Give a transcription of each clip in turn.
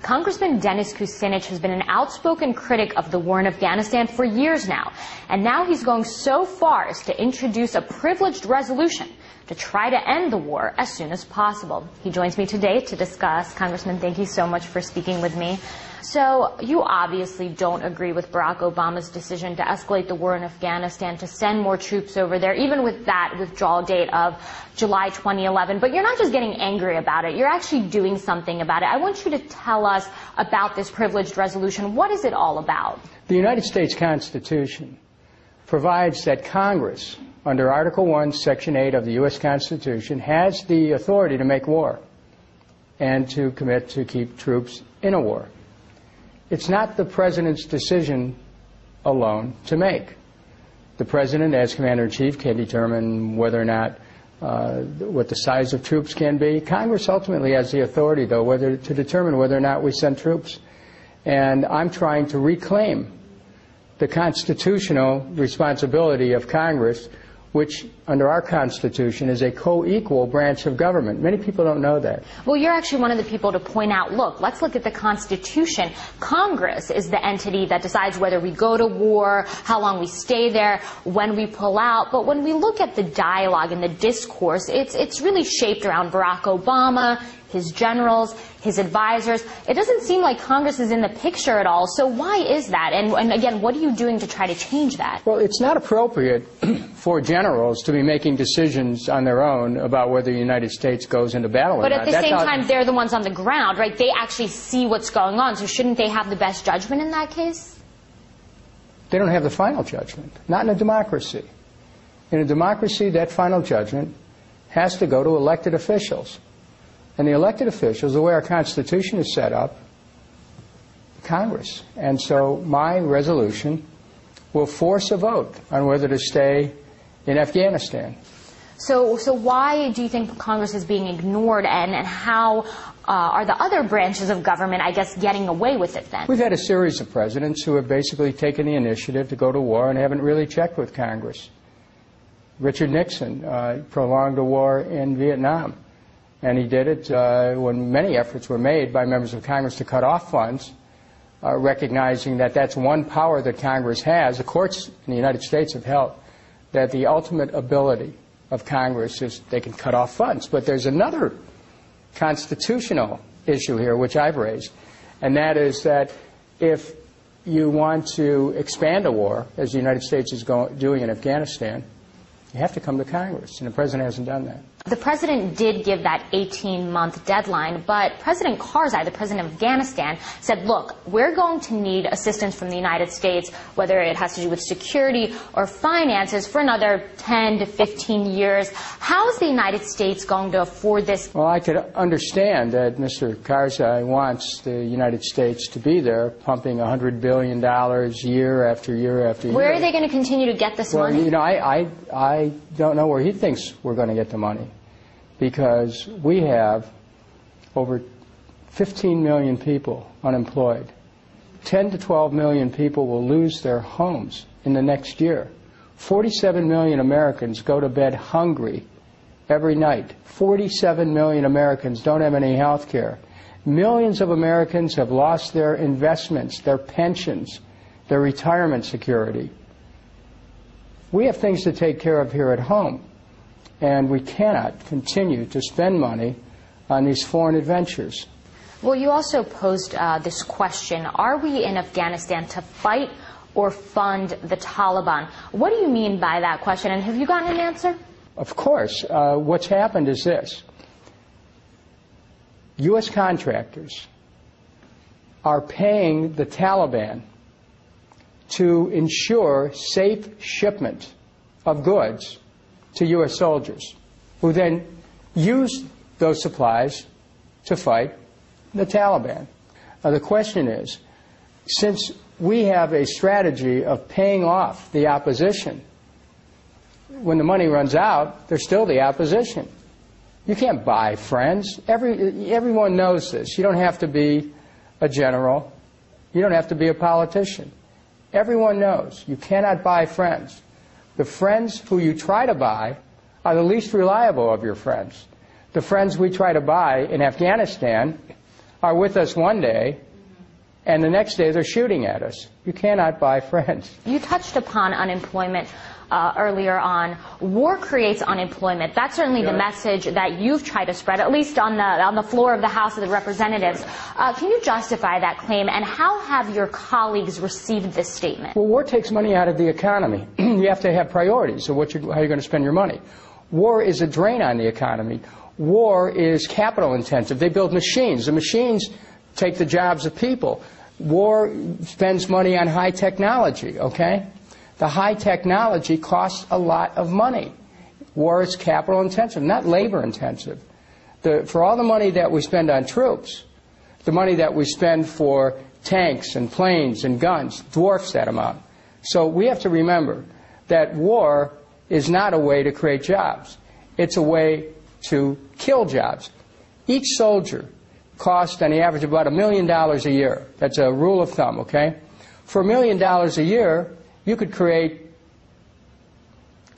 Congressman Dennis Kucinich has been an outspoken critic of the war in Afghanistan for years now. And now he's going so far as to introduce a privileged resolution to try to end the war as soon as possible. He joins me today to discuss. Congressman, thank you so much for speaking with me. So you obviously don't agree with Barack Obama's decision to escalate the war in Afghanistan, to send more troops over there, even with that withdrawal date of July 2011. But you're not just getting angry about it. You're actually doing something about it. I want you to tell us about this privileged resolution. What is it all about? The United States Constitution provides that Congress, under Article 1, Section 8 of the U.S. Constitution, has the authority to make war and to commit to keep troops in a war. It's not the President's decision alone to make. The President, as Commander-in-Chief, can determine whether or not what the size of troops can be. Congress ultimately has the authority, though, to determine whether or not we send troops. And I'm trying to reclaim the constitutional responsibility of Congress, which, under our Constitution, is a co-equal branch of government. Many people don't know that. Well, you're actually one of the people to point out, look, let's look at the Constitution. Congress is the entity that decides whether we go to war, how long we stay there, when we pull out. But when we look at the dialogue and the discourse, it's really shaped around Barack Obama, his generals, his advisors. It doesn't seem like Congress is in the picture at all. So why is that? And again, what are you doing to try to change that? Well, it's not appropriate for generals to be making decisions on their own about whether the United States goes into battle or not. But at the same time, they're the ones on the ground, right? They actually see what's going on. So shouldn't they have the best judgment in that case? They don't have the final judgment. Not in a democracy. In a democracy, that final judgment has to go to elected officials. And the elected officials, the way our Constitution is set up, Congress. And so my resolution will force a vote on whether to stay in Afghanistan. So why do you think Congress is being ignored, and how are the other branches of government, I guess, getting away with it then? We've had a series of presidents who have basically taken the initiative to go to war and haven't really checked with Congress. Richard Nixon prolonged the war in Vietnam. And he did it when many efforts were made by members of Congress to cut off funds, recognizing that that's one power that Congress has. The courts in the United States have held that the ultimate ability of Congress is they can cut off funds. But there's another constitutional issue here, which I've raised, and that is that if you want to expand a war, as the United States is doing in Afghanistan, you have to come to Congress, and the President hasn't done that. The President did give that 18-month deadline, but President Karzai, the President of Afghanistan, said, look, we're going to need assistance from the United States, whether it has to do with security or finances, for another 10 to 15 years. How is the United States going to afford this? Well, I could understand that Mr. Karzai wants the United States to be there, pumping $100 billion year after year after year. Where are they going to continue to get this money? Well, you know, I don't know where he thinks we're going to get the money, because we have over 15 million people unemployed. 10 to 12 million people will lose their homes in the next year. 47 million Americans go to bed hungry every night. 47 million Americans don't have any health care. Millions of Americans have lost their investments, their pensions, their retirement security. We have things to take care of here at home, and we cannot continue to spend money on these foreign adventures. Well, you also posed this question, are we in Afghanistan to fight or fund the Taliban? What do you mean by that question, and have you gotten an answer? Of course. What's happened is this. U.S. contractors are paying the Taliban to ensure safe shipment of goods to U.S. soldiers, who then use those supplies to fight the Taliban. Now, the question is, since we have a strategy of paying off the opposition, when the money runs out, they're still the opposition. You can't buy friends. Everyone knows this. You don't have to be a general. You don't have to be a politician. Everyone knows you cannot buy friends. The friends who you try to buy are the least reliable of your friends. The friends we try to buy in Afghanistan are with us one day, and the next day they're shooting at us. You cannot buy friends. You touched upon unemployment earlier on. War creates unemployment. That's certainly the message that you've tried to spread, at least on the floor of the House of the Representatives. Can you justify that claim, and how have your colleagues received this statement? Well, war takes money out of the economy. You have to have priorities of how you're going to spend your money. War is a drain on the economy. War is capital intensive. They build machines. The machines take the jobs of people. War spends money on high technology, okay? The high technology costs a lot of money. War is capital intensive, not labor intensive. For all the money that we spend on troops, the money that we spend for tanks and planes and guns dwarfs that amount. So we have to remember that war is not a way to create jobs. It's a way to kill jobs. Each soldier costs on the average about $1 million a year. That's a rule of thumb, okay? For $1 million a year, you could create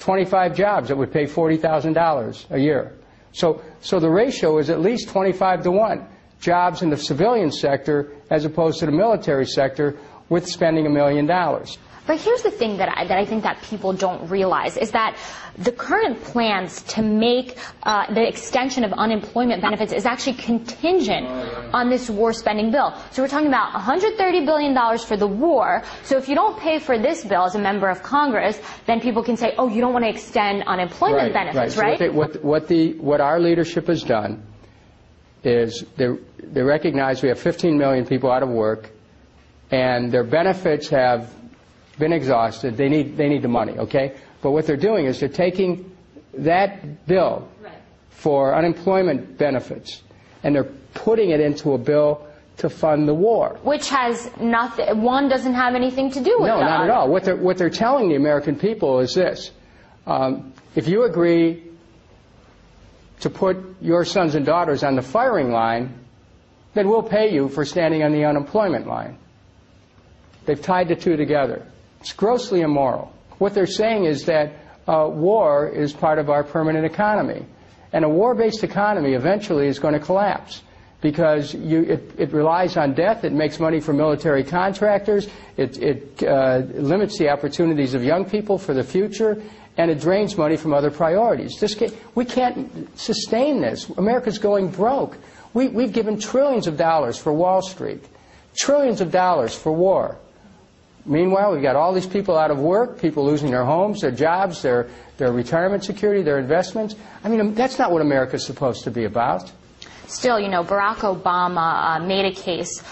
25 jobs that would pay $40,000 a year. So the ratio is at least 25 to 1. Jobs in the civilian sector as opposed to the military sector with spending $1 million. But here's the thing that I think that people don't realize is that the current plans to make the extension of unemployment benefits is actually contingent on this war spending bill. So we're talking about $130 billion for the war. So if you don't pay for this bill as a member of Congress, then people can say, oh, you don't want to extend unemployment benefits, right? So what our leadership has done is they recognize we have 15 million people out of work, and their benefits have been exhausted. They need the money, okay? But what they're doing is they're taking that bill for unemployment benefits and they're putting it into a bill to fund the war. Which has nothing, one doesn't have anything to do with No, not at all. What they're telling the American people is this. If you agree to put your sons and daughters on the firing line, then we'll pay you for standing on the unemployment line. They've tied the two together. It's grossly immoral. What they're saying is that war is part of our permanent economy. And a war-based economy eventually is going to collapse because it relies on death, it makes money for military contractors, it limits the opportunities of young people for the future, and it drains money from other priorities. We can't sustain this. America's going broke. We've given trillions of dollars for Wall Street, trillions of dollars for war. Meanwhile, we've got all these people out of work, people losing their homes, their jobs, their retirement security, their investments. I mean, that's not what America's supposed to be about. Still, you know, Barack Obama made a case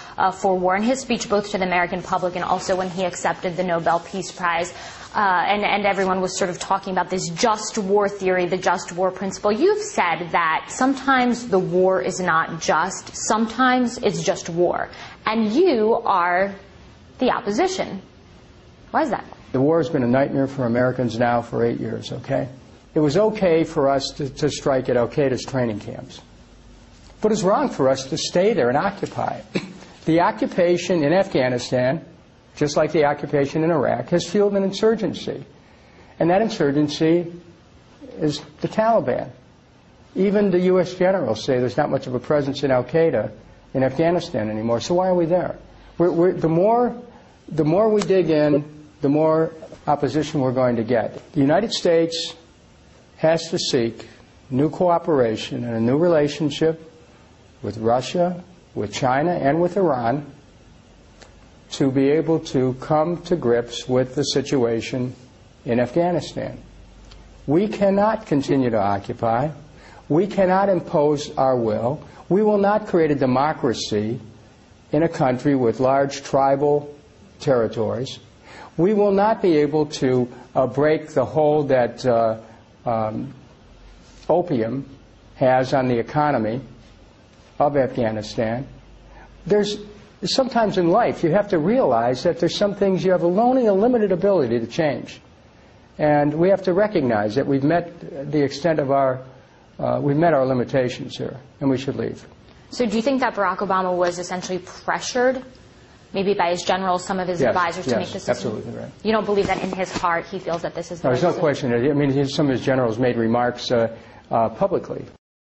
for war in his speech both to the American public and also when he accepted the Nobel Peace Prize. And everyone was sort of talking about this just war theory, the just war principle. You've said that sometimes the war is not just, sometimes it's just war. And you are the opposition. Why is that? The war has been a nightmare for Americans now for 8 years, okay? It was okay for us to strike at al-Qaeda's training camps. But it's wrong for us to stay there and occupy it. The occupation in Afghanistan, just like the occupation in Iraq, has fueled an insurgency. And that insurgency is the Taliban. Even the U.S. generals say there's not much of a presence in al-Qaeda in Afghanistan anymore. So why are we there? The more we dig in, the more opposition we're going to get. The United States has to seek new cooperation and a new relationship with Russia, with China, and with Iran to be able to come to grips with the situation in Afghanistan. We cannot continue to occupy. We cannot impose our will. We will not create a democracy in a country with large tribal territories. We will not be able to break the hold that opium has on the economy of Afghanistan. Sometimes in life you have to realize that there's some things you have only a limited ability to change. And we have to recognize that we've met the extent of we've met our limitations here, and we should leave. So do you think that Barack Obama was essentially pressured, maybe by his generals, some of his advisors, to make this decision? Absolutely right. You don't believe that in his heart he feels that this is the right decision? There's no question. I mean, some of his generals made remarks publicly